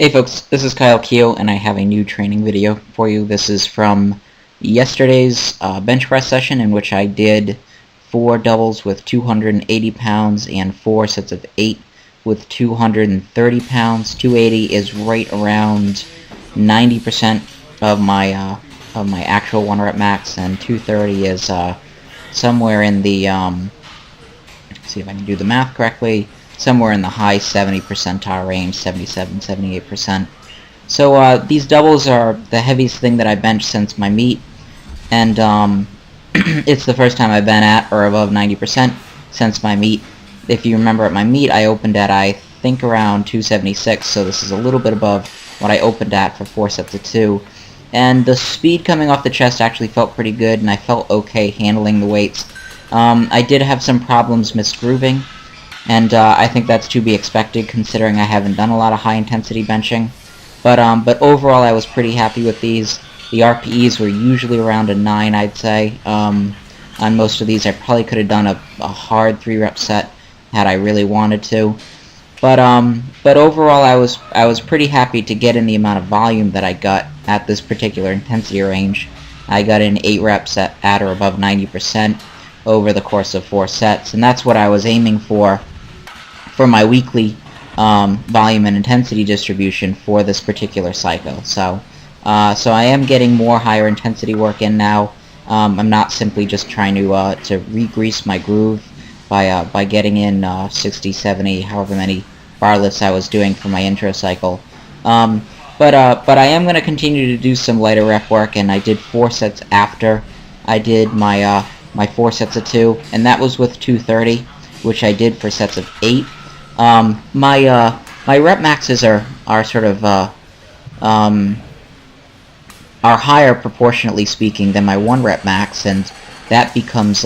Hey folks, this is Keough, and I have a new training video for you. This is from yesterday's bench press session, in which I did 4 doubles with 280 pounds and 4 sets of 8 with 230 pounds. 280 is right around 90% of my actual 1 rep max, and 230 is somewhere in the see if I can do the math correctly, somewhere in the high 70 percentile range, 77, 78%. So these doubles are the heaviest thing that I benched since my meet, and it's the first time I've been at or above 90% since my meet. If you remember, at my meet I opened at, I think, around 276, so this is a little bit above what I opened at for 4 sets of 2. And the speed coming off the chest actually felt pretty good, and I felt okay handling the weights. I did have some problems misgrooving, and I think that's to be expected considering I haven't done a lot of high-intensity benching. But overall I was pretty happy with these. The RPEs were usually around a 9, I'd say. On most of these I probably could have done a hard 3-rep set had I really wanted to. But overall I was pretty happy to get in the amount of volume that I got at this particular intensity range. I got in 8 reps at or above 90% over the course of 4 sets, and that's what I was aiming for my weekly volume and intensity distribution for this particular cycle. So I am getting more higher intensity work in now. I'm not simply just trying to re-grease my groove by getting in 60, 70, however many bar lifts I was doing for my intro cycle. But I am going to continue to do some lighter rep work, and I did 4 sets after I did my 4 sets of 2, and that was with 230, which I did for sets of 8. My rep maxes are sort of are higher proportionately speaking than my 1 rep max, and that becomes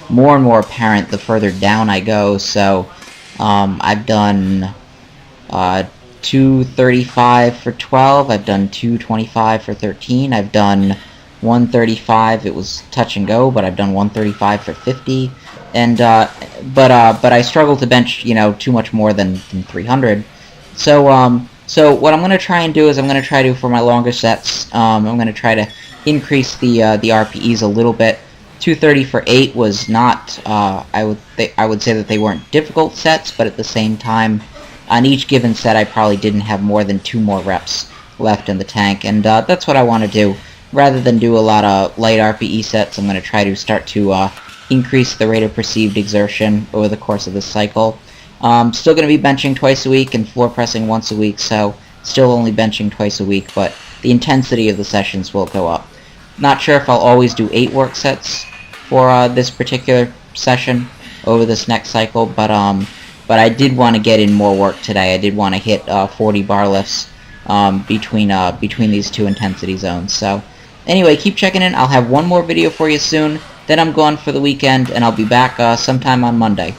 more and more apparent the further down I go. So I've done 235 for 12, I've done 225 for 13, I've done 135, it was touch and go, but I've done 135 for 50, and but I struggle to bench, too much more than 300. So what I'm going to try and do is I'm going to try to, for my longer sets, I'm going to try to increase the RPEs a little bit. 230 for 8 was not, I would say that they weren't difficult sets, but at the same time, on each given set I probably didn't have more than 2 more reps left in the tank, and that's what I want to do. Rather than do a lot of light RPE sets, I'm going to try to start to increase the rate of perceived exertion over the course of this cycle. Still going to be benching twice a week and floor pressing once a week, so still only benching twice a week, but the intensity of the sessions will go up. Not sure if I'll always do 8 work sets for this particular session over this next cycle, but I did want to get in more work today. I did want to hit 40 bar lifts between these 2 intensity zones. So anyway, keep checking in. I'll have one more video for you soon. Then I'm gone for the weekend, and I'll be back sometime on Monday.